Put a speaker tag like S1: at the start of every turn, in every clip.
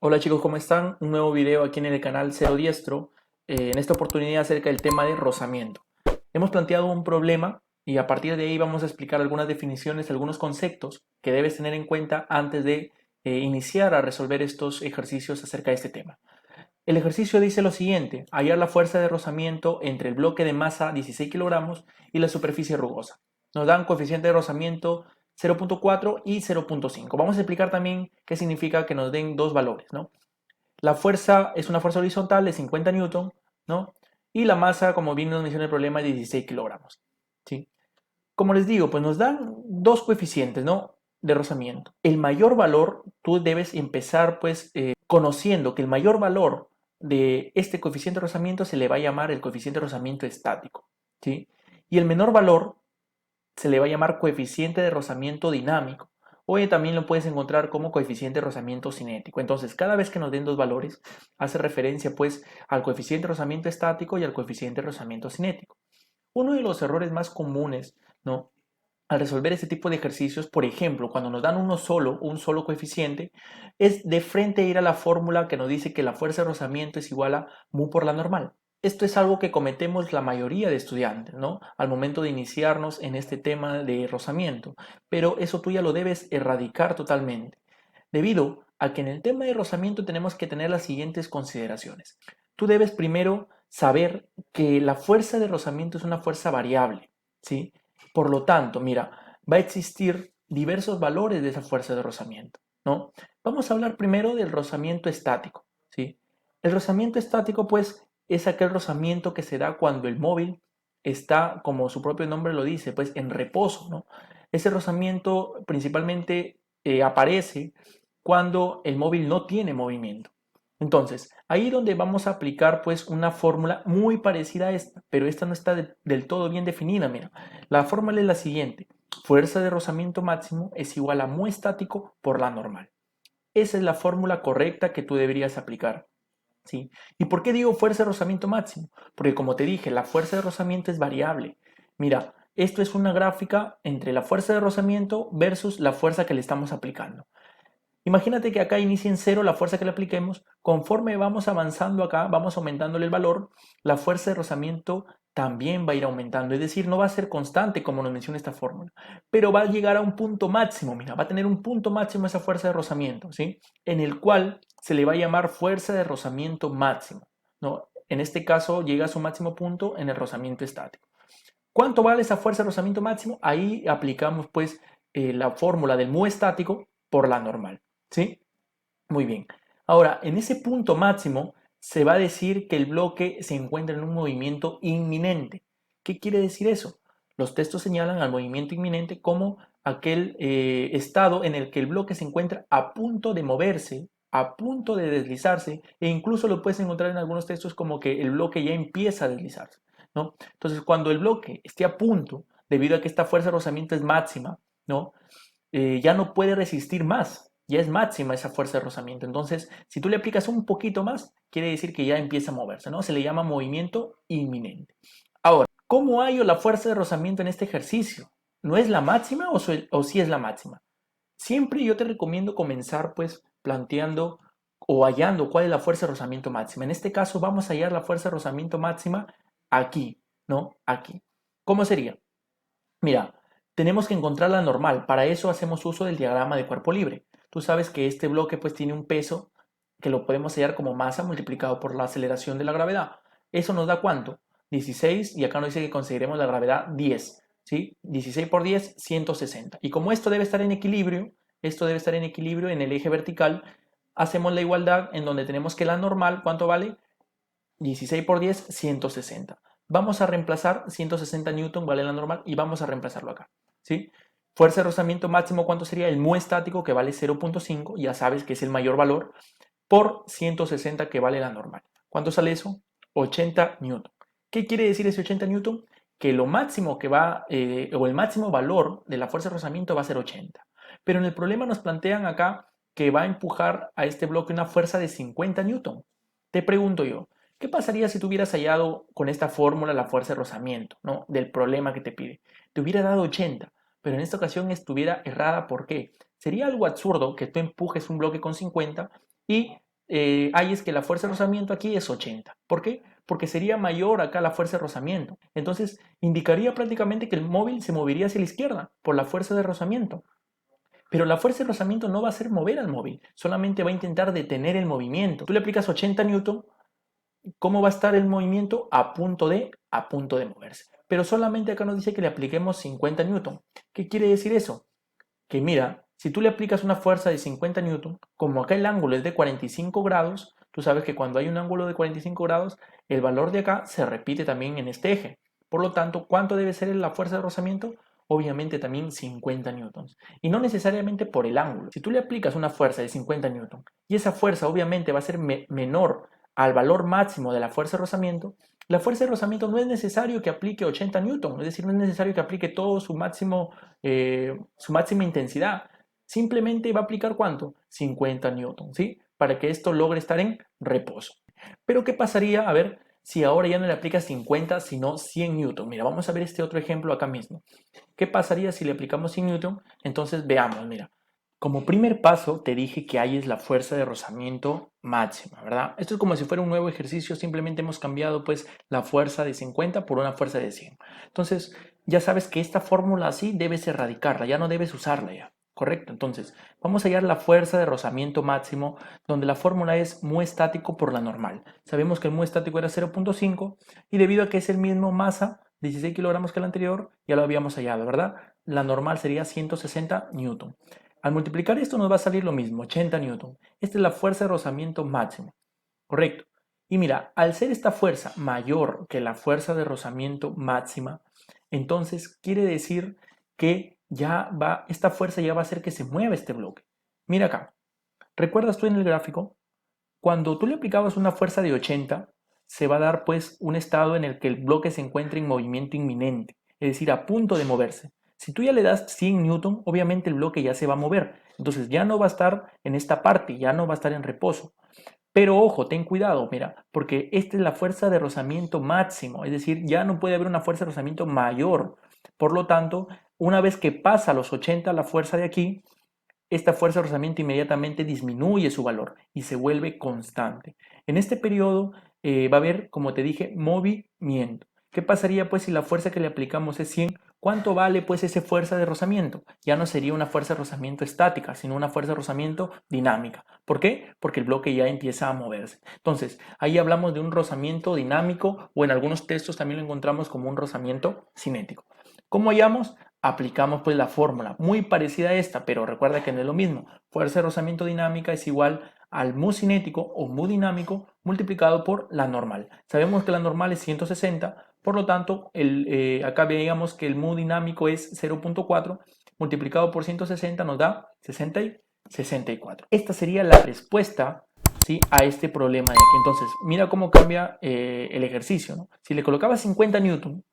S1: Hola chicos, ¿cómo están? Un nuevo video aquí en el canal Cero Diestro, en esta oportunidad acerca del tema de rozamiento. Hemos planteado un problema y a partir de ahí vamos a explicar algunas definiciones, algunos conceptos que debes tener en cuenta antes de iniciar a resolver estos ejercicios acerca de este tema. El ejercicio dice lo siguiente: hallar la fuerza de rozamiento entre el bloque de masa 16 kilogramos y la superficie rugosa. Nos dan coeficiente de rozamiento 0.4 y 0.5. Vamos a explicar también qué significa que nos den dos valores, ¿no? La fuerza es una fuerza horizontal de 50 newton, ¿no? Y la masa, como bien nos menciona el problema, es 16 kilogramos, ¿sí? Como les digo, pues nos dan dos coeficientes, ¿no? De rozamiento. El mayor valor, tú debes empezar pues conociendo que el mayor valor de este coeficiente de rozamiento se le va a llamar el coeficiente de rozamiento estático, ¿sí? Y el menor valor se le va a llamar coeficiente de rozamiento dinámico. O también lo puedes encontrar como coeficiente de rozamiento cinético. Entonces, cada vez que nos den dos valores, hace referencia pues al coeficiente de rozamiento estático y al coeficiente de rozamiento cinético. Uno de los errores más comunes, ¿no?, al resolver este tipo de ejercicios, por ejemplo, cuando nos dan un solo coeficiente, es de frente ir a la fórmula que nos dice que la fuerza de rozamiento es igual a mu por la normal. Esto es algo que cometemos la mayoría de estudiantes, ¿no? Al momento de iniciarnos en este tema de rozamiento, pero eso tú ya lo debes erradicar totalmente, debido a que en el tema de rozamiento tenemos que tener las siguientes consideraciones. Tú debes primero saber que la fuerza de rozamiento es una fuerza variable, ¿sí? Por lo tanto, mira, va a existir diversos valores de esa fuerza de rozamiento, ¿no? Vamos a hablar primero del rozamiento estático, ¿sí? El rozamiento estático, pues, es aquel rozamiento que se da cuando el móvil está, como su propio nombre lo dice, pues en reposo, ¿no? Ese rozamiento principalmente aparece cuando el móvil no tiene movimiento. Entonces, ahí donde vamos a aplicar pues una fórmula muy parecida a esta, pero esta no está del todo bien definida. Mira, la fórmula es la siguiente: fuerza de rozamiento máximo es igual a mu estático por la normal. Esa es la fórmula correcta que tú deberías aplicar, ¿sí? ¿Y por qué digo fuerza de rozamiento máximo? Porque como te dije, la fuerza de rozamiento es variable. Mira, esto es una gráfica entre la fuerza de rozamiento versus la fuerza que le estamos aplicando. Imagínate que acá inicie en cero la fuerza que le apliquemos. Conforme vamos avanzando acá, vamos aumentándole el valor, la fuerza de rozamiento también va a ir aumentando. Es decir, no va a ser constante como nos menciona esta fórmula, pero va a llegar a un punto máximo. Mira, va a tener un punto máximo esa fuerza de rozamiento, ¿sí? En el cual se le va a llamar fuerza de rozamiento máximo, ¿no? En este caso llega a su máximo punto en el rozamiento estático. ¿Cuánto vale esa fuerza de rozamiento máximo? Ahí aplicamos pues la fórmula del mu estático por la normal, ¿sí? Muy bien. Ahora, en ese punto máximo se va a decir que el bloque se encuentra en un movimiento inminente. ¿Qué quiere decir eso? Los textos señalan al movimiento inminente como aquel estado en el que el bloque se encuentra a punto de moverse, a punto de deslizarse, e incluso lo puedes encontrar en algunos textos como que el bloque ya empieza a deslizarse, ¿no? Entonces, cuando el bloque esté a punto, debido a que esta fuerza de rozamiento es máxima, ¿no?, ya no puede resistir más, ya es máxima esa fuerza de rozamiento. Entonces, si tú le aplicas un poquito más, quiere decir que ya empieza a moverse, ¿no? Se le llama movimiento inminente. Ahora, ¿cómo hallo la fuerza de rozamiento en este ejercicio? ¿No es la máxima o sí es la máxima? Siempre yo te recomiendo comenzar pues planteando o hallando cuál es la fuerza de rozamiento máxima. En este caso vamos a hallar la fuerza de rozamiento máxima aquí, ¿no? Aquí. ¿Cómo sería? Mira, tenemos que encontrar la normal. Para eso hacemos uso del diagrama de cuerpo libre. Tú sabes que este bloque pues tiene un peso que lo podemos hallar como masa multiplicado por la aceleración de la gravedad. ¿Eso nos da cuánto? 16, y acá nos dice que consideremos la gravedad 10, ¿sí? 16 por 10, 160. Y como esto debe estar en equilibrio, esto debe estar en equilibrio en el eje vertical, hacemos la igualdad en donde tenemos que la normal, ¿cuánto vale? 16 por 10, 160. Vamos a reemplazar 160 newton, vale la normal, y vamos a reemplazarlo acá, ¿sí? Fuerza de rozamiento máximo, ¿cuánto sería? El mu estático, que vale 0.5, ya sabes que es el mayor valor, por 160, que vale la normal. ¿Cuánto sale eso? 80 newton. ¿Qué quiere decir ese 80 newton? Que lo máximo que va, o el máximo valor de la fuerza de rozamiento va a ser 80. Pero en el problema nos plantean acá que va a empujar a este bloque una fuerza de 50 newton. Te pregunto yo, ¿qué pasaría si tú hubieras hallado con esta fórmula la fuerza de rozamiento, ¿no?, del problema que te pide? Te hubiera dado 80, pero en esta ocasión estuviera errada. ¿Por qué? Sería algo absurdo que tú empujes un bloque con 50 y hay es que la fuerza de rozamiento aquí es 80. ¿Por qué? Porque sería mayor acá la fuerza de rozamiento. Entonces, indicaría prácticamente que el móvil se movería hacia la izquierda por la fuerza de rozamiento. Pero la fuerza de rozamiento no va a hacer mover al móvil, solamente va a intentar detener el movimiento. Tú le aplicas 80 newton, ¿cómo va a estar el movimiento? A punto de moverse. Pero solamente acá nos dice que le apliquemos 50 newton. ¿Qué quiere decir eso? Que mira, si tú le aplicas una fuerza de 50 newton, como acá el ángulo es de 45 grados, tú sabes que cuando hay un ángulo de 45 grados, el valor de acá se repite también en este eje. Por lo tanto, ¿cuánto debe ser la fuerza de rozamiento? Obviamente también 50 newtons. Y no necesariamente por el ángulo. Si tú le aplicas una fuerza de 50 newtons y esa fuerza obviamente va a ser menor al valor máximo de la fuerza de rozamiento, la fuerza de rozamiento no es necesario que aplique 80 newton, es decir, no es necesario que aplique todo su máxima intensidad. Simplemente va a aplicar ¿cuánto? 50 newton, ¿sí? Para que esto logre estar en reposo. Pero ¿qué pasaría? A ver, si ahora ya no le aplicas 50, sino 100 newton. Mira, vamos a ver este otro ejemplo acá mismo. ¿Qué pasaría si le aplicamos 100 newton? Entonces veamos, mira. Como primer paso te dije que hay es la fuerza de rozamiento máxima, ¿verdad? Esto es como si fuera un nuevo ejercicio, simplemente hemos cambiado pues la fuerza de 50 por una fuerza de 100. Entonces ya sabes que esta fórmula así debes erradicarla, ya no debes usarla ya, ¿correcto? Entonces vamos a hallar la fuerza de rozamiento máximo donde la fórmula es mu estático por la normal. Sabemos que el mu estático era 0.5 y debido a que es el mismo masa, 16 kilogramos que el anterior, ya lo habíamos hallado, ¿verdad? La normal sería 160 newton. Al multiplicar esto nos va a salir lo mismo, 80 newton. Esta es la fuerza de rozamiento máximo, ¿correcto? Y mira, al ser esta fuerza mayor que la fuerza de rozamiento máxima, entonces quiere decir que esta fuerza ya va a hacer que se mueva este bloque. Mira acá, ¿recuerdas tú en el gráfico? Cuando tú le aplicabas una fuerza de 80, se va a dar pues un estado en el que el bloque se encuentra en movimiento inminente, es decir, a punto de moverse. Si tú ya le das 100 newton, obviamente el bloque ya se va a mover. Entonces ya no va a estar en esta parte, ya no va a estar en reposo. Pero ojo, ten cuidado, mira, porque esta es la fuerza de rozamiento máximo, es decir, ya no puede haber una fuerza de rozamiento mayor. Por lo tanto, una vez que pasa los 80 la fuerza de aquí, esta fuerza de rozamiento inmediatamente disminuye su valor y se vuelve constante. En este periodo va a haber, como te dije, movimiento. ¿Qué pasaría pues si la fuerza que le aplicamos es 100? ¿Cuánto vale pues esa fuerza de rozamiento? Ya no sería una fuerza de rozamiento estática, sino una fuerza de rozamiento dinámica. ¿Por qué? Porque el bloque ya empieza a moverse. Entonces, ahí hablamos de un rozamiento dinámico o en algunos textos también lo encontramos como un rozamiento cinético. ¿Cómo hallamos? Aplicamos pues la fórmula, muy parecida a esta, pero recuerda que no es lo mismo. Fuerza de rozamiento dinámica es igual al mu cinético o mu dinámico multiplicado por la normal. Sabemos que la normal es 160, por lo tanto, acá veíamos que el mu dinámico es 0.4 multiplicado por 160 nos da 60 y 64. Esta sería la respuesta, ¿sí?, a este problema de aquí. Entonces, mira cómo cambia el ejercicio, ¿no? Si le colocaba 50 newton,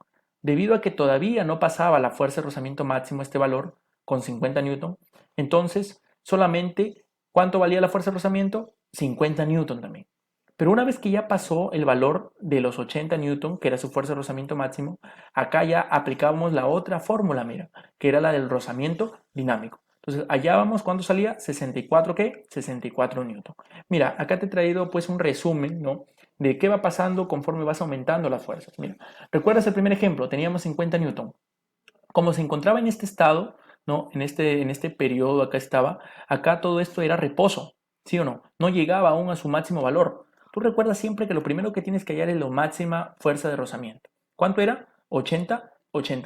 S1: debido a que todavía no pasaba la fuerza de rozamiento máximo este valor con 50 newton, entonces solamente ¿cuánto valía la fuerza de rozamiento? 50 newton también. Pero una vez que ya pasó el valor de los 80 newton, que era su fuerza de rozamiento máximo, acá ya aplicábamos la otra fórmula, mira, que era la del rozamiento dinámico. Entonces, allá vamos, ¿cuánto salía? 64, ¿qué? 64 newton. Mira, acá te he traído pues un resumen, ¿no?, de qué va pasando conforme vas aumentando las fuerzas. Mira, ¿recuerdas el primer ejemplo? Teníamos 50 newton. Como se encontraba en este estado, ¿no?, en este periodo acá estaba, acá todo esto era reposo, ¿sí o no? No llegaba aún a su máximo valor. Tú recuerdas siempre que lo primero que tienes que hallar es la máxima fuerza de rozamiento. ¿Cuánto era? 80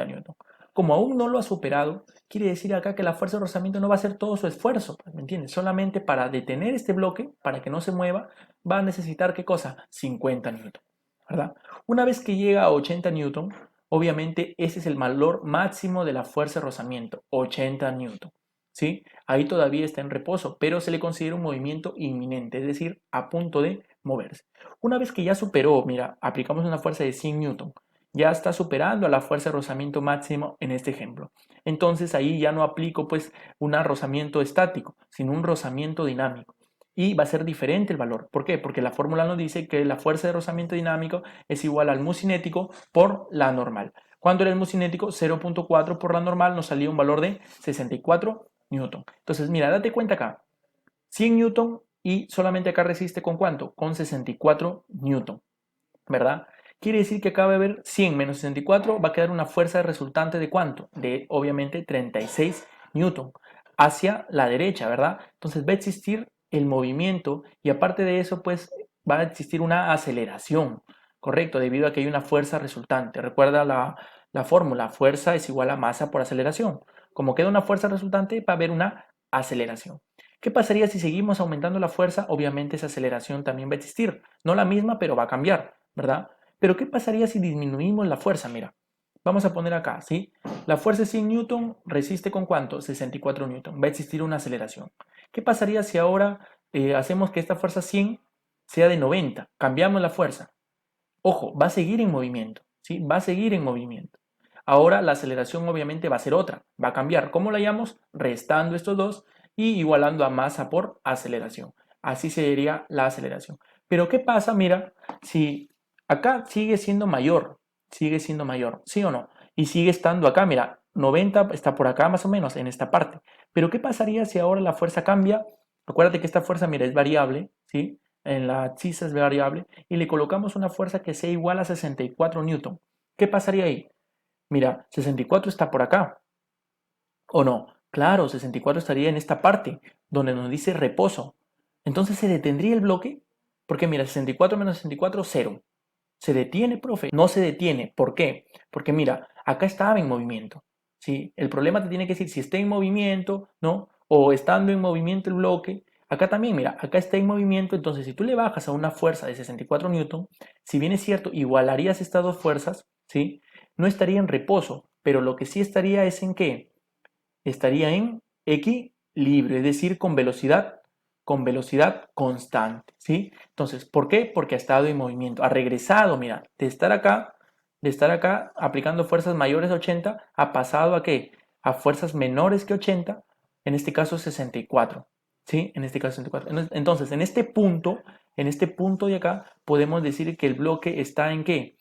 S1: newton. Como aún no lo ha superado, quiere decir acá que la fuerza de rozamiento no va a hacer todo su esfuerzo, ¿me entiendes? Solamente para detener este bloque, para que no se mueva, va a necesitar, ¿qué cosa? 50 newton, ¿verdad? Una vez que llega a 80 newton, obviamente ese es el valor máximo de la fuerza de rozamiento, 80 newton, ¿sí? Ahí todavía está en reposo, pero se le considera un movimiento inminente, es decir, a punto de moverse. Una vez que ya superó, mira, aplicamos una fuerza de 100 newton, ya está superando a la fuerza de rozamiento máximo en este ejemplo. Entonces ahí ya no aplico pues un rozamiento estático, sino un rozamiento dinámico. Y va a ser diferente el valor. ¿Por qué? Porque la fórmula nos dice que la fuerza de rozamiento dinámico es igual al mu cinético por la normal. ¿Cuánto era el mu cinético? 0.4 por la normal, nos salía un valor de 64 newton. Entonces, mira, date cuenta acá. 100 newton y solamente acá resiste ¿con cuánto? Con 64 newton, ¿verdad? Quiere decir que acá va a haber 100 menos 64, va a quedar una fuerza resultante de ¿cuánto? De obviamente 36 newton hacia la derecha, ¿verdad? Entonces va a existir el movimiento y aparte de eso pues va a existir una aceleración, ¿correcto? Debido a que hay una fuerza resultante. Recuerda la fórmula, fuerza es igual a masa por aceleración. Como queda una fuerza resultante va a haber una aceleración. ¿Qué pasaría si seguimos aumentando la fuerza? Obviamente esa aceleración también va a existir. No la misma, pero va a cambiar, ¿verdad? Pero ¿qué pasaría si disminuimos la fuerza? Mira, vamos a poner acá, ¿sí? La fuerza es 100 newton, resiste ¿con cuánto? 64 newton. Va a existir una aceleración. ¿Qué pasaría si ahora hacemos que esta fuerza 100 sea de 90? Cambiamos la fuerza. Ojo, va a seguir en movimiento, ¿sí? Va a seguir en movimiento. Ahora la aceleración obviamente va a ser otra, va a cambiar. ¿Cómo la llamamos? Restando estos dos y igualando a masa por aceleración. Así sería la aceleración. Pero ¿qué pasa? Mira, si acá sigue siendo mayor, ¿sí o no? Y sigue estando acá, mira, 90 está por acá más o menos en esta parte. Pero ¿qué pasaría si ahora la fuerza cambia? Acuérdate que esta fuerza, mira, es variable, ¿sí? En la chisa es variable y le colocamos una fuerza que sea igual a 64 newton. ¿Qué pasaría ahí? Mira, 64 está por acá, ¿o no? Claro, 64 estaría en esta parte, donde nos dice reposo. Entonces, ¿se detendría el bloque? Porque mira, 64 menos 64, 0. ¿Se detiene, profe? No se detiene. ¿Por qué? Porque mira, acá estaba en movimiento, ¿sí? El problema te tiene que decir si está en movimiento, ¿no? O estando en movimiento el bloque. Acá también, mira, acá está en movimiento, entonces si tú le bajas a una fuerza de 64 newton, si bien es cierto, igualarías estas dos fuerzas, ¿sí? No estaría en reposo, pero lo que sí estaría es en qué? Estaría en equilibrio, es decir, con velocidad constante, ¿sí? Entonces, ¿por qué? Porque ha estado en movimiento, ha regresado, mira, de estar acá aplicando fuerzas mayores a 80, ha pasado a qué? A fuerzas menores que 80, en este caso 64, ¿sí? En este caso 64. Entonces, en este punto de acá, podemos decir que el bloque está en qué?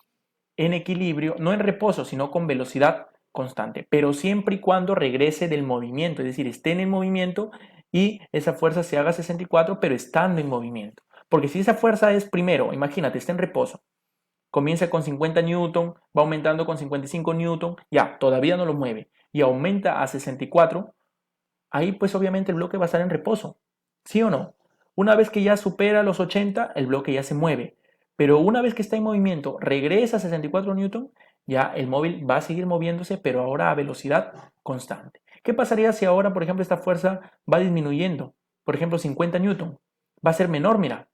S1: En equilibrio, no en reposo, sino con velocidad constante, pero siempre y cuando regrese del movimiento, es decir, esté en el movimiento y esa fuerza se haga 64, pero estando en movimiento. Porque si esa fuerza es primero, imagínate, está en reposo, comienza con 50 newton, va aumentando con 55 newton, ya, todavía no lo mueve, y aumenta a 64, ahí pues obviamente el bloque va a estar en reposo, ¿sí o no? Una vez que ya supera los 80, el bloque ya se mueve, pero una vez que está en movimiento, regresa a 64 newton, ya el móvil va a seguir moviéndose, pero ahora a velocidad constante. ¿Qué pasaría si ahora, por ejemplo, esta fuerza va disminuyendo? Por ejemplo, 50 newton. Va a ser menor, mira,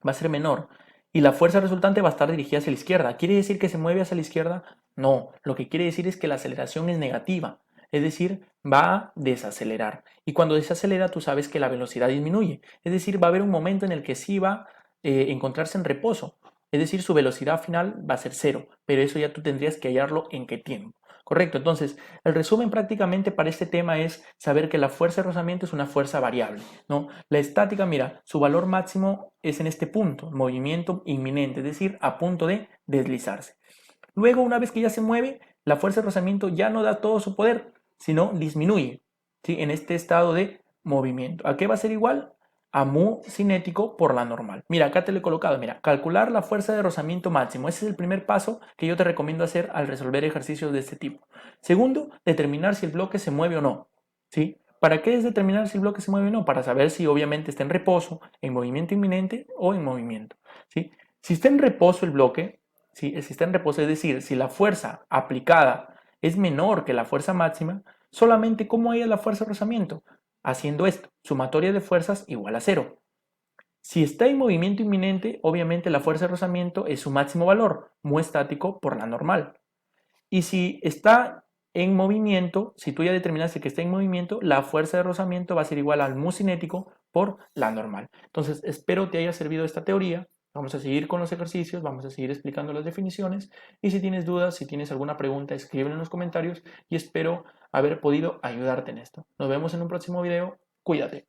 S1: va a ser menor. Y la fuerza resultante va a estar dirigida hacia la izquierda. ¿Quiere decir que se mueve hacia la izquierda? No, lo que quiere decir es que la aceleración es negativa. Es decir, va a desacelerar. Y cuando desacelera, tú sabes que la velocidad disminuye. Es decir, va a haber un momento en el que sí va a encontrarse en reposo. Es decir, su velocidad final va a ser cero. Pero eso ya tú tendrías que hallarlo en qué tiempo. Correcto. Entonces, el resumen prácticamente para este tema es saber que la fuerza de rozamiento es una fuerza variable, ¿no? La estática, mira, su valor máximo es en este punto, movimiento inminente, es decir, a punto de deslizarse. Luego, una vez que ya se mueve, la fuerza de rozamiento ya no da todo su poder, sino disminuye, ¿sí? En este estado de movimiento. ¿A qué va a ser igual? A mu cinético por la normal. Mira, acá te lo he colocado, mira, calcular la fuerza de rozamiento máximo. Ese es el primer paso que yo te recomiendo hacer al resolver ejercicios de este tipo. Segundo, determinar si el bloque se mueve o no, ¿sí? ¿Para qué es determinar si el bloque se mueve o no? Para saber si obviamente está en reposo, en movimiento inminente o en movimiento, ¿sí? Si está en reposo el bloque, si está en reposo, es decir, si la fuerza aplicada es menor que la fuerza máxima, solamente ¿cómo haya la fuerza de rozamiento? Haciendo esto, sumatoria de fuerzas igual a cero. Si está en movimiento inminente, obviamente la fuerza de rozamiento es su máximo valor, mu estático por la normal. Y si está en movimiento, si tú ya determinaste que está en movimiento, la fuerza de rozamiento va a ser igual al mu cinético por la normal. Entonces, espero te haya servido esta teoría. Vamos a seguir con los ejercicios, vamos a seguir explicando las definiciones y si tienes dudas, si tienes alguna pregunta, escríbelo en los comentarios y espero haber podido ayudarte en esto. Nos vemos en un próximo video. Cuídate.